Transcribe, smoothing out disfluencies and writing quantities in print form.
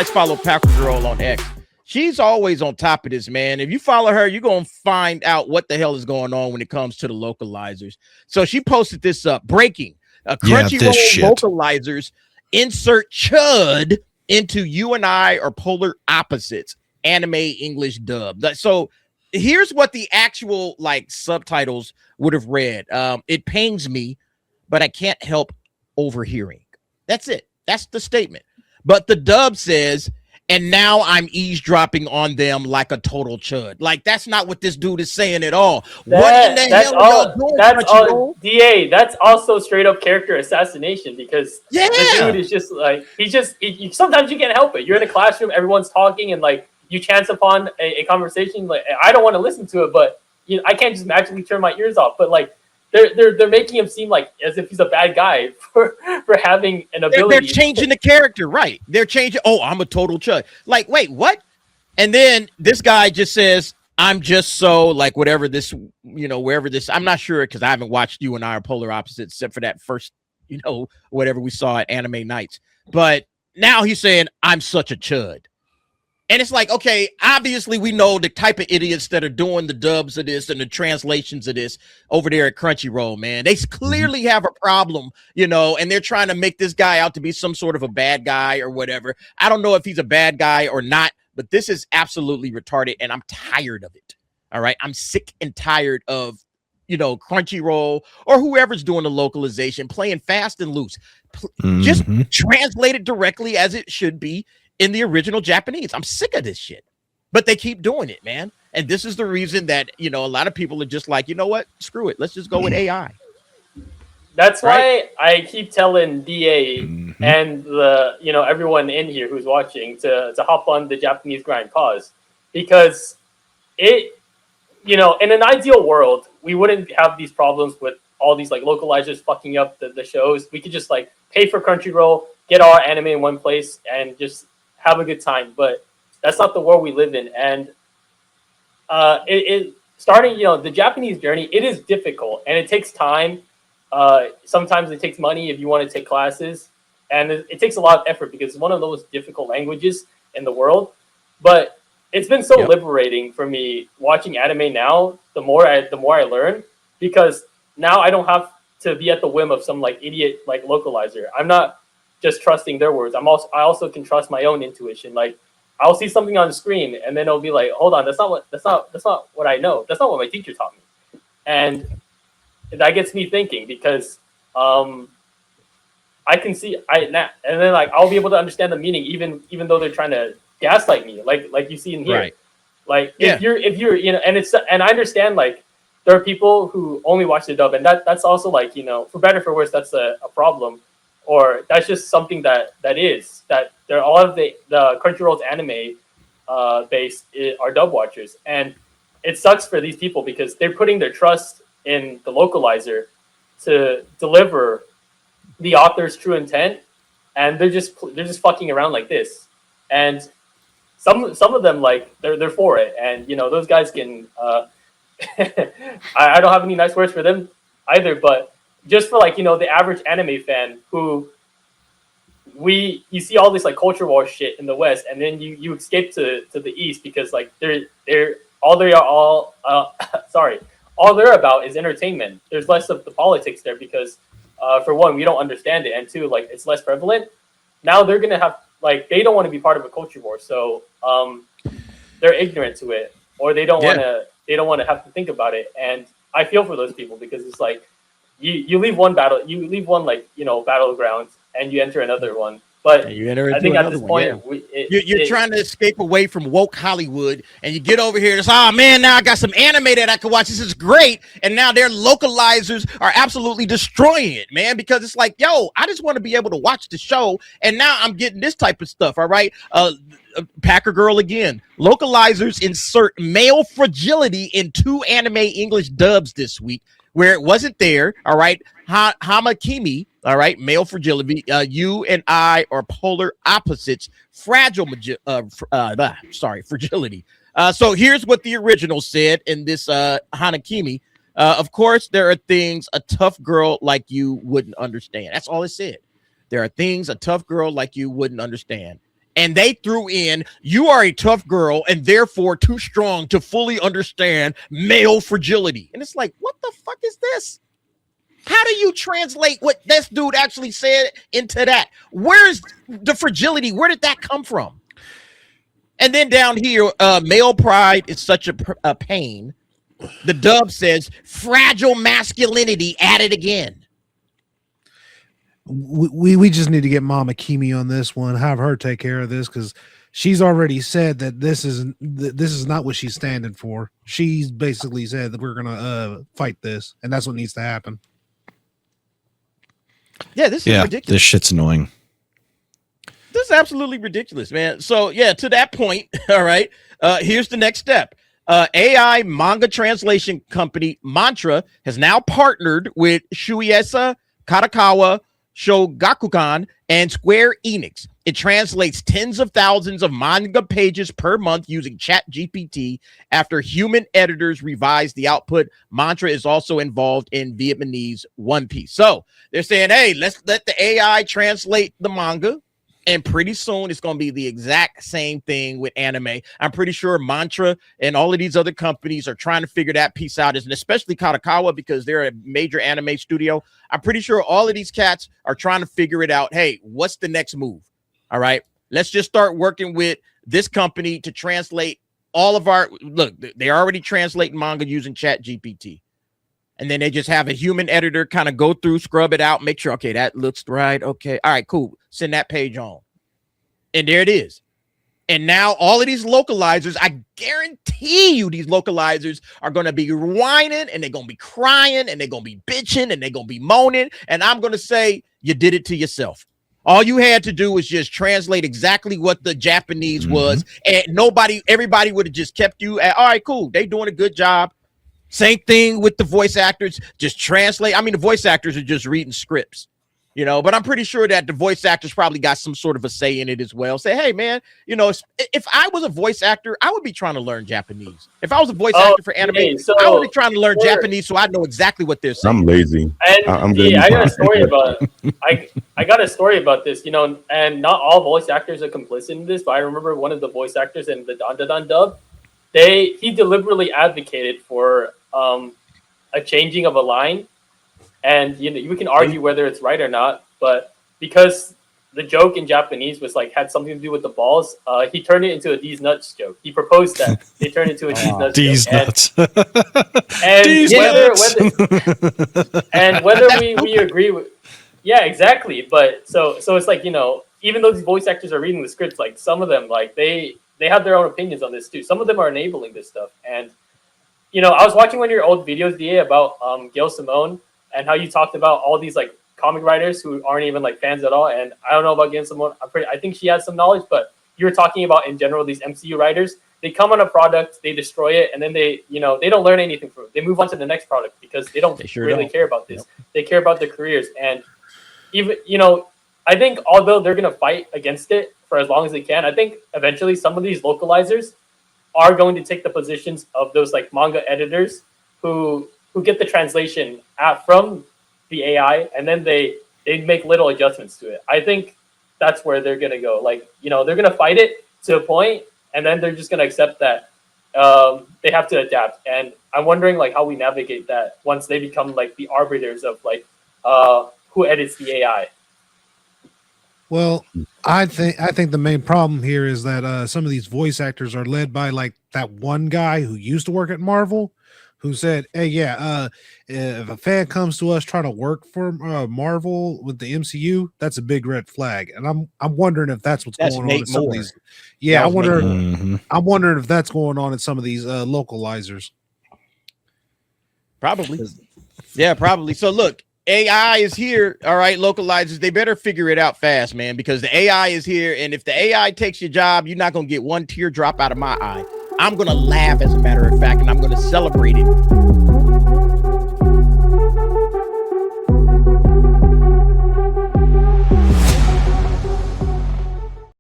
guys follow Packer Girl on X, she's always on top of this, man. If you follow her, you're going to find out what the hell is going on when it comes to the localizers. So she posted this up. Breaking. Crunchyroll localizers insert chud into You and I Are Polar Opposites anime English dub. So here's what the actual like subtitles would have read. It pains me, but I can't help overhearing. That's it. That's the statement. But the dub says, and now I'm eavesdropping on them like a total chud. Like, that's not what this dude is saying at all. What in the hell are y'all doing? That's all, DA. That's also straight up character assassination because the dude is just like, sometimes you can't help it. You're in a classroom, everyone's talking, and like you chance upon a conversation. Like, I don't want to listen to it, but I can't just magically turn my ears off. But like, they're making him seem like as if he's a bad guy for having an ability. They're changing the character, right? They're changing. Oh, I'm a total chud. Like, wait, what? And then this guy just says, "I'm just so like whatever this, wherever this." I'm not sure because I haven't watched You and I Are Polar Opposites except for that first, whatever we saw at Anime Nights. But now he's saying, "I'm such a chud." And it's like, okay, obviously we know the type of idiots that are doing the dubs of this and the translations of this over there at Crunchyroll, man. They clearly have a problem, and they're trying to make this guy out to be some sort of a bad guy or whatever. I don't know if he's a bad guy or not, but this is absolutely retarded, and I'm tired of it. All right? I'm sick and tired of, Crunchyroll or whoever's doing the localization playing fast and loose. Just translate it directly as it should be in the original Japanese. I'm sick of this shit, but they keep doing it, man. And this is the reason that, a lot of people are just like, you know what? Screw it. Let's just go with AI. That's why I keep telling DA and the, everyone in here who's watching to hop on the Japanese grind cause, because it, in an ideal world, we wouldn't have these problems with all these like localizers fucking up the shows. We could just like pay for Crunchyroll, get all our anime in one place and just have a good time, but that's not the world we live in. And starting, the Japanese journey, it is difficult and it takes time. Sometimes it takes money if you want to take classes, and it takes a lot of effort because it's one of those difficult languages in the world. But it's been so liberating for me watching anime now. The more I learn, because now I don't have to be at the whim of some like idiot like localizer. I'm not just trusting their words. I also can trust my own intuition. Like, I'll see something on the screen and then it'll be like, hold on, that's not what I know. That's not what my teacher taught me. And that gets me thinking because I can see and then like I'll be able to understand the meaning even though they're trying to gaslight me, like you see in here. Right. Like if you're and I understand like there are people who only watch the dub, and that's also like, for better or for worse, that's a problem. Or that's just something that there are all of the Crunchyroll's anime base are dub watchers, and it sucks for these people because they're putting their trust in the localizer to deliver the author's true intent, and they're just fucking around like this. And some of them like they're for it, and those guys can. I don't have any nice words for them either, but. Just for like, the average anime fan who you see all this like culture war shit in the West, and then you escape to the East because like all they're about is entertainment. There's less of the politics there because for one, we don't understand it, and two, like it's less prevalent. Now they're gonna have like they don't want to be part of a culture war, so they're ignorant to it, or they don't want to have to think about it. And I feel for those people because it's like. You leave one battleground and you enter another one. But I think at this point, you're trying to escape away from woke Hollywood, and you get over here and say, "Oh man, now I got some anime that I can watch. This is great." And now their localizers are absolutely destroying it, man, because it's like, yo, I just want to be able to watch the show, and now I'm getting this type of stuff. All right, Packer Girl again. Localizers insert male fragility in 2 anime English dubs this week. Where it wasn't there, all right. Hama-Kimi, all right, male fragility. You and I are polar opposites. Fragility. So here's what the original said in this Hama-Kimi. Of course, there are things a tough girl like you wouldn't understand. That's all it said. There are things a tough girl like you wouldn't understand. and they threw in, you are a tough girl and therefore too strong to fully understand male fragility. And it's like, what the fuck is this? How do you translate what this dude actually said into that? Where's the fragility? Where did that come from? And then down here, male pride is such a pain. The dub says fragile masculinity added again. We just need to get Hama-Kimi on this one, have her take care of this, because she's already said that this is not what she's standing for. She's basically said that we're gonna fight this, and that's what needs to happen. Yeah, this is ridiculous. This shit's annoying. This is absolutely ridiculous, man. So yeah, to that point, all right. Here's the next step. AI manga translation company Mantra has now partnered with Shueisha, Kadokawa, Shogakukan, and Square Enix. It translates tens of thousands of manga pages per month using ChatGPT. After human editors revise the output, Mantra is also involved in Vietnamese One Piece. So they're saying, hey, let's let the AI translate the manga. And pretty soon it's going to be the exact same thing with anime. I'm pretty sure Mantra and all of these other companies are trying to figure that piece out, and especially Kadokawa, because they're a major anime studio. I'm pretty sure all of these cats are trying to figure it out. Hey, what's the next move? All right, let's just start working with this company to translate all of our, look, they're already translating manga using ChatGPT. And then they just have a human editor kind of go through, scrub it out, make sure, okay, that looks right. Okay. All right, cool. Send that page on. And there it is. And now all of these localizers, I guarantee you these localizers are going to be whining and they're going to be crying and they're going to be bitching and they're going to be moaning. And I'm going to say, you did it to yourself. All you had to do was just translate exactly what the Japanese was. And everybody would have just kept you at, all right, cool. They doing a good job. Same thing with the voice actors, just translate. I mean, the voice actors are just reading scripts, you know, but I'm pretty sure that the voice actors probably got some sort of a say in it as well. Say, hey, man, you know, if I was a voice actor, I would be trying to learn Japanese. If I was a voice actor for anime, I would be trying to learn Japanese so I know exactly what they're saying. I'm lazy. And I got a story about it. I got a story about this, you know, and not all voice actors are complicit in this, but I remember one of the voice actors in the Dan Da Dan dub, he deliberately advocated for a changing of a line, and you know, you can argue whether it's right or not, but because the joke in Japanese was like had something to do with the balls, he turned it into a D's nuts joke. He proposed that they turned it into a D's nuts D's joke. nuts. And D's whether we agree with, yeah, exactly. But so it's like, you know, even though these voice actors are reading the scripts, like some of them, like they have their own opinions on this too. Some of them are enabling this stuff. And you know, I was watching one of your old videos, DA, about Gail Simone and how you talked about all these like comic writers who aren't even like fans at all. And I don't know about Gail Simone. I think she has some knowledge, but you were talking about in general these MCU writers. They come on a product, they destroy it, and then they don't learn anything from it. They move on to the next product because they don't really care about this. Yep. They care about their careers. And even, you know, I think although they're gonna fight against it for as long as they can, I think eventually some of these localizers are going to take the positions of those like manga editors who get the translation from the AI, and then they make little adjustments to it. I think that's where they're gonna go. Like, you know, they're gonna fight it to a point, and then they're just gonna accept that they have to adapt. And I'm wondering like how we navigate that once they become like the arbiters of like who edits the AI. Well, I think the main problem here is that some of these voice actors are led by like that one guy who used to work at Marvel, who said, "Hey, yeah, if a fan comes to us trying to work for Marvel with the MCU, that's a big red flag." And I'm wondering if that's what's going on in some of these. Yeah, I'm wondering if that's going on in some of these localizers. Probably. Yeah, probably. So look. AI is here. All right, localizers, they better figure it out fast, man, because the AI is here. And if the AI takes your job, you're not going to get one teardrop out of my eye. I'm going to laugh, as a matter of fact, and I'm going to celebrate it